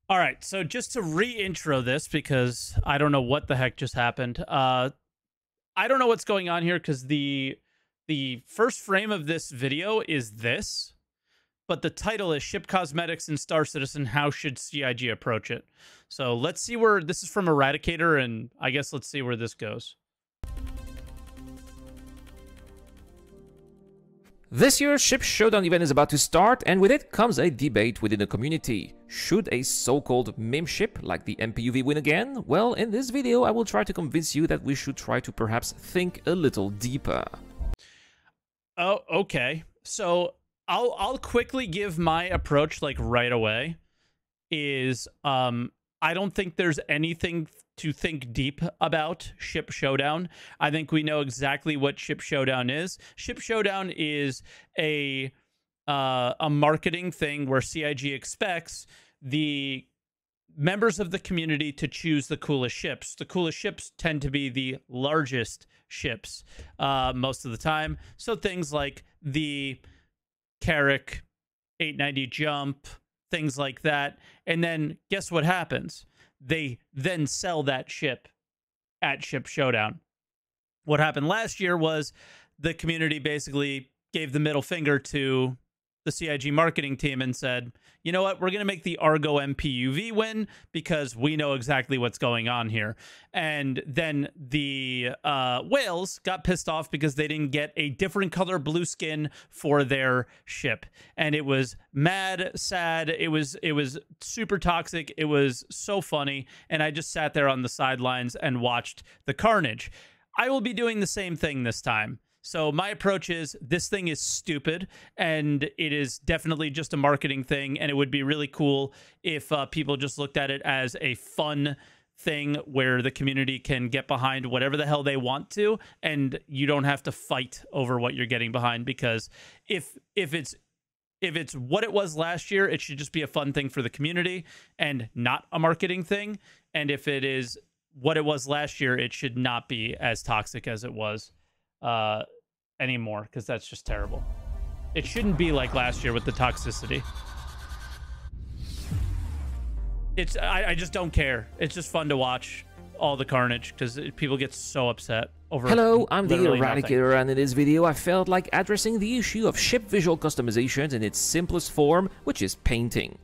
All right, so just to re-intro this because I don't know what the heck just happened. I don't know what's going on here because the first frame of this video is this, but the title is "Ship Cosmetics in Star Citizen. How should CIG approach it?" So let's see where this is from Eradicator, and I guess let's see where this goes. This year's Ship Showdown event is about to start, and with it comes a debate within the community. Should a so-called meme ship like the MPUV win again? Well, in this video I will try to convince you that we should try to perhaps think a little deeper. Oh, okay. So I'll quickly give my approach like right away. I don't think there's anything to think deep about Ship Showdown. I think we know exactly what Ship Showdown is. Ship Showdown is a marketing thing where CIG expects the members of the community to choose the coolest ships. The coolest ships tend to be the largest ships most of the time. So things like the Carrack 890 Jump, things like that. And then guess what happens? They then sell that ship at Ship Showdown. What happened last year was the community basically gave the middle finger to the CIG marketing team and said, you know what, we're going to make the Argo MPUV win because we know exactly what's going on here. And then the whales got pissed off because they didn't get a different color blue skin for their ship. And it was mad, sad. It was super toxic. It was so funny. And I just sat there on the sidelines and watched the carnage. I will be doing the same thing this time. So my approach is this thing is stupid and it is definitely just a marketing thing. And it would be really cool if people just looked at it as a fun thing where the community can get behind whatever the hell they want to. And you don't have to fight over what you're getting behind, because if it's what it was last year, it should just be a fun thing for the community and not a marketing thing. And if it is what it was last year, it should not be as toxic as it was anymore, because that's just terrible. It shouldn't be like last year with the toxicity. I just don't care. It's just fun to watch all the carnage because people get so upset over. Hello, I'm the Eradicator, and in this video I felt like addressing the issue of ship visual customizations in its simplest form, which is painting.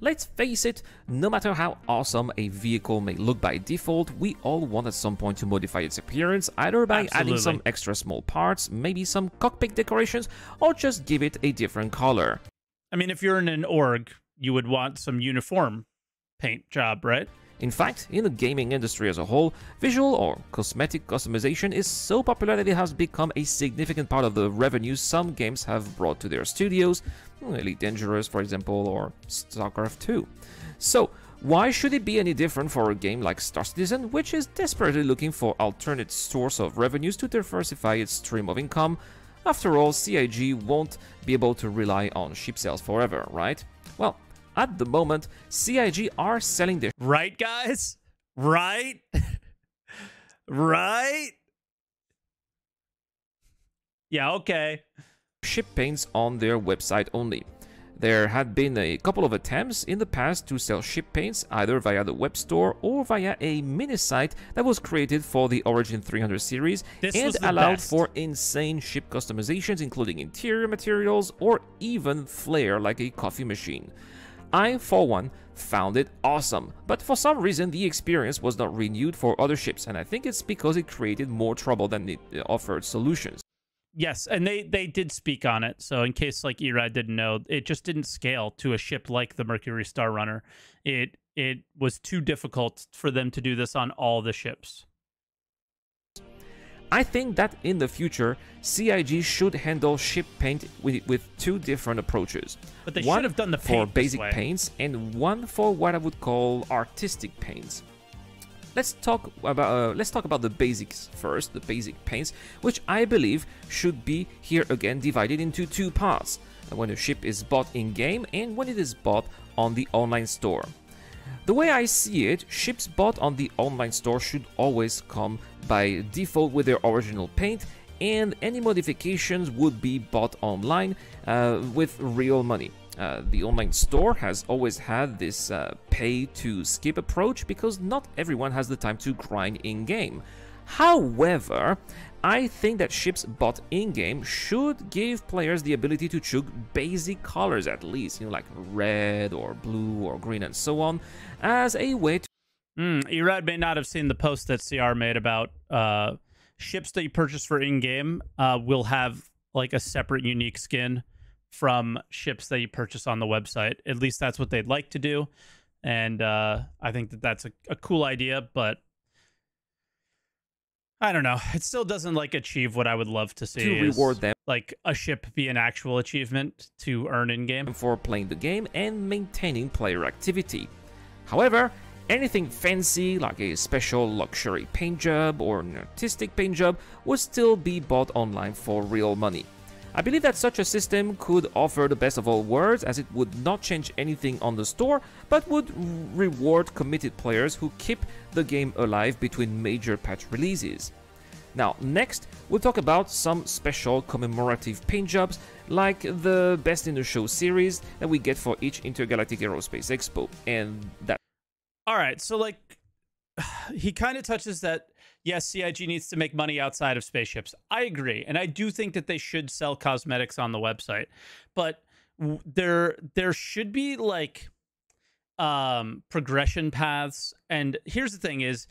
Let's face it, no matter how awesome a vehicle may look by default, we all want at some point to modify its appearance, either by adding some extra small parts, maybe some cockpit decorations, or just give it a different color. I mean, if you're in an org, you would want some uniform paint job, right? In fact, in the gaming industry as a whole, visual or cosmetic customization is so popular that it has become a significant part of the revenue some games have brought to their studios, Elite Dangerous, for example, or StarCraft 2. So, why should it be any different for a game like Star Citizen, which is desperately looking for alternate source of revenues to diversify its stream of income? After all, CIG won't be able to rely on ship sales forever, right? Well, at the moment, CIG are selling their... Right, guys? Right? Right? Yeah, okay. Ship paints on their website only. There had been a couple of attempts in the past to sell ship paints either via the web store or via a mini site that was created for the Origin 300 series and allowed for insane ship customizations, including interior materials or even flair like a coffee machine. I, for one, found it awesome, but for some reason the experience was not renewed for other ships, and I think it's because it created more trouble than it offered solutions. Yes, and they did speak on it, so in case like Erad didn't know, it just didn't scale to a ship like the Mercury Star Runner. It was too difficult for them to do this on all the ships. I think that in the future, CIG should handle ship paint with two different approaches. But they should have done the paint for basic this way. paints and one for what I would call artistic paints. Let's talk about the basics first, the basic paints, which I believe should be here again divided into two parts: when a ship is bought in-game and when it is bought on the online store. The way I see it, ships bought on the online store should always come by default with their original paint, and any modifications would be bought online with real money. The online store has always had this pay-to-skip approach because not everyone has the time to grind in-game. However, I think that ships bought in-game should give players the ability to choose basic colors at least, like red or blue or green and so on, as a way to... Erad may not have seen the post that CR made about ships that you purchase for in-game will have like a separate unique skin from ships that you purchase on the website. At least that's what they'd like to do. And I think that that's a cool idea, but I don't know. It still doesn't like achieve what I would love to see. To reward them. Like a ship be an actual achievement to earn in-game. For playing the game and maintaining player activity. However, anything fancy like a special luxury paint job or an artistic paint job would still be bought online for real money. I believe that such a system could offer the best of all worlds, as it would not change anything on the store, but would reward committed players who keep the game alive between major patch releases. Now, next, we'll talk about some special commemorative paint jobs, like the Best in the Show series that we get for each Intergalactic Aerospace Expo, and that... Alright, so like, he kind of touches that, yes, CIG needs to make money outside of spaceships. I agree, and I do think that they should sell cosmetics on the website, but there should be like progression paths. And here's the thing: is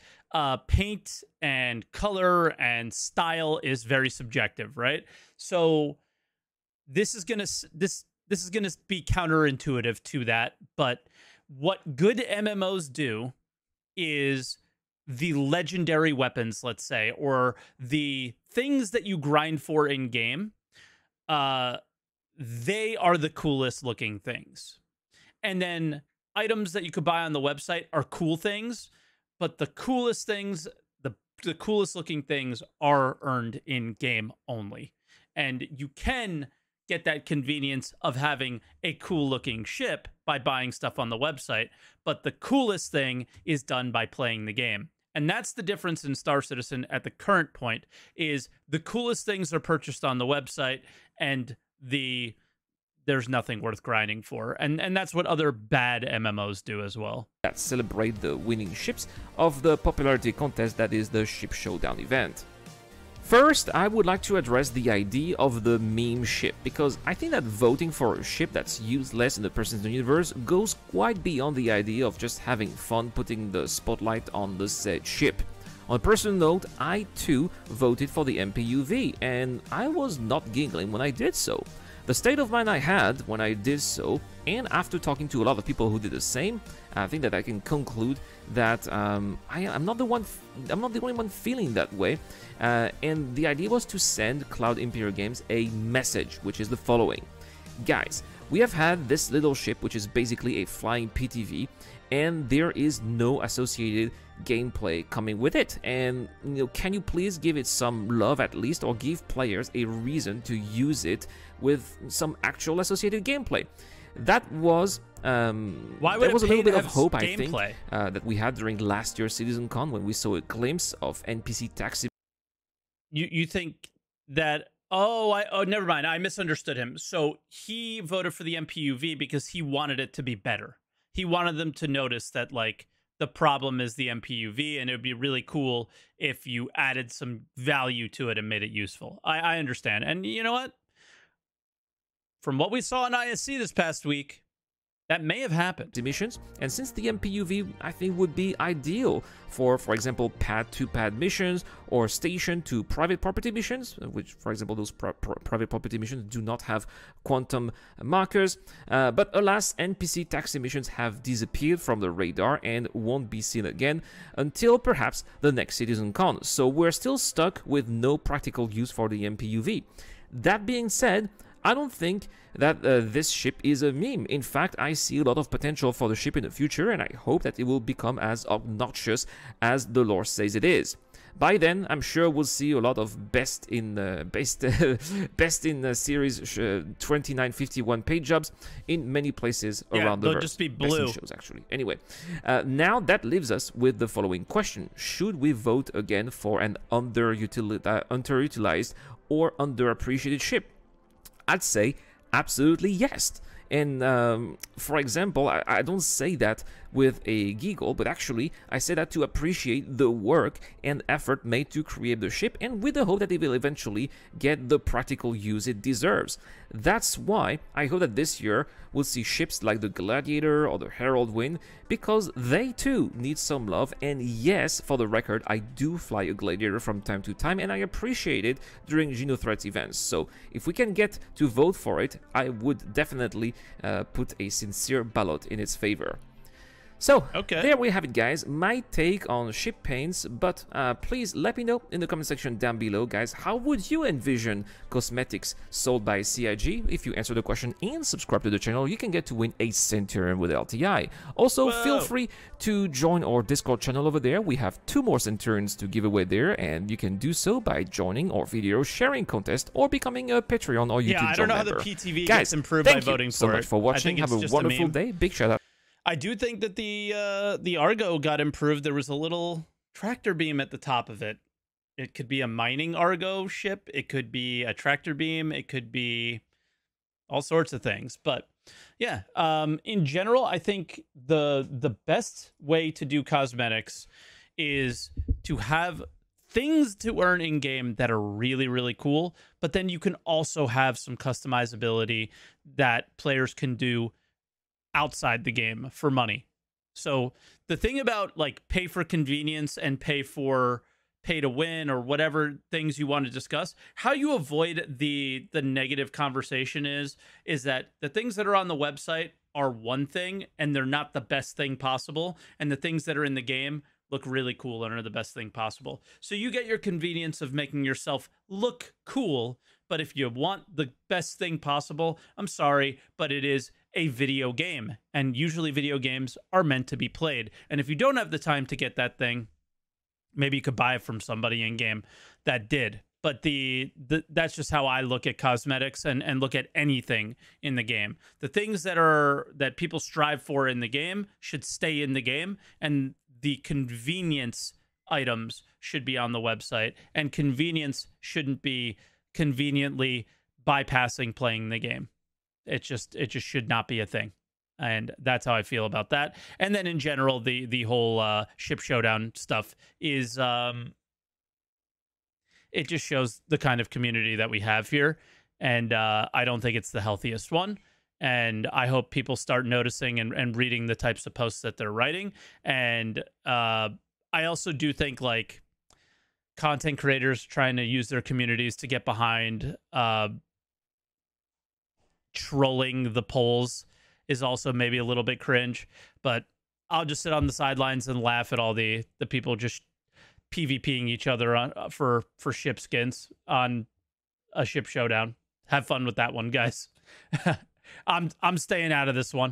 paint and color and style is very subjective, right? So this is gonna be counterintuitive to that. But what good MMOs do is the legendary weapons, let's say, or the things that you grind for in game, they are the coolest looking things. And then items that you could buy on the website are cool things, but the coolest things, the coolest looking things are earned in game only. And you can get that convenience of having a cool looking ship by buying stuff on the website, but the coolest thing is done by playing the game. And that's the difference in Star Citizen at the current point, is the coolest things are purchased on the website, and there's nothing worth grinding for. And that's what other bad MMOs do as well. That celebrate the winning ships of the popularity contest that is the Ship Showdown event. First, I would like to address the idea of the meme ship, because I think that voting for a ship that's useless in the person's universe goes quite beyond the idea of just having fun putting the spotlight on the said ship. On a personal note, I too voted for the MPUV, and I was not giggling when I did so. The state of mind I had when I did so, and after talking to a lot of people who did the same, I think that I can conclude that I'm not the only one feeling that way. And the idea was to send Cloud Imperial Games a message, which is the following: guys, we have had this little ship, which is basically a flying PTV, and there is no associated gameplay coming with it. And can you please give it some love at least, or give players a reason to use it with some actual associated gameplay? That was why would there was a little bit of hope, I think, that we had during last year's CitizenCon when we saw a glimpse of NPC taxi. You think that? Oh, never mind. I misunderstood him. So he voted for the MPUV because he wanted it to be better. He wanted them to notice that, like, the problem is the MPUV, and it would be really cool if you added some value to it and made it useful. I understand. And you know what? From what we saw in ISC this past week, that may have happened. Missions, and since the MPUV, I think, would be ideal for example, pad-to-pad missions or station-to-private property missions, which, for example, those private property missions do not have quantum markers. But alas, NPC taxi missions have disappeared from the radar and won't be seen again until perhaps the next CitizenCon. So we're still stuck with no practical use for the MPUV. That being said, I don't think that this ship is a meme. In fact, I see a lot of potential for the ship in the future, and I hope that it will become as obnoxious as the lore says it is. By then, I'm sure we'll see a lot of best in series 2951 paint jobs in many places around the verse. They'll just be blue. Shows, actually. Anyway, now that leaves us with the following question: should we vote again for an underutilized or underappreciated ship? I'd say absolutely yes. And for example, I don't say that with a giggle, but actually I say that to appreciate the work and effort made to create the ship, and with the hope that it will eventually get the practical use it deserves. That's why I hope that this year we'll see ships like the Gladiator or the Herald win, because they too need some love. And yes, for the record, I do fly a Gladiator from time to time, and I appreciate it during Genothreats events. So if we can get to vote for it, I would definitely put a sincere ballot in its favor. So, there we have it, guys. My take on ship paints, but please let me know in the comment section down below, guys. How would you envision cosmetics sold by CIG? If you answer the question and subscribe to the channel, you can get to win a Centurion with LTI. Also, feel free to join our Discord channel over there. We have 2 more Centurions to give away there, and you can do so by joining our video sharing contest or becoming a Patreon or YouTube Yeah, I don't know member. how the PTV guys, gets improved by voting so for much it. for watching. Have a wonderful day. Big shout out. I do think that the Argo got improved. There was a little tractor beam at the top of it. It could be a mining Argo ship. It could be a tractor beam. It could be all sorts of things. But yeah, in general, I think the best way to do cosmetics is to have things to earn in game that are really, really cool. But then you can also have some customizability that players can do outside the game for money. So the thing about like pay for convenience and pay to win or whatever things you want to discuss, how you avoid the negative conversation is that the things that are on the website are one thing and they're not the best thing possible, and the things that are in the game look really cool and are the best thing possible. So you get your convenience of making yourself look cool, but if you want the best thing possible, I'm sorry, but it is a video game, and usually video games are meant to be played. And if you don't have the time to get that thing, maybe you could buy it from somebody in game that did. But that's just how I look at cosmetics and look at anything in the game. The things that people strive for in the game should stay in the game, and the convenience items should be on the website, and convenience shouldn't be conveniently bypassing playing the game. It just should not be a thing. And that's how I feel about that. And then in general, the whole ship showdown stuff is it just shows the kind of community that we have here. And I don't think it's the healthiest one. And I hope people start noticing and reading the types of posts that they're writing. And I also do think like content creators trying to use their communities to get behind trolling the polls is also maybe a little bit cringe, but I'll just sit on the sidelines and laugh at all the people just PvPing each other on for ship skins on a ship showdown. Have fun with that one, guys. I'm staying out of this one.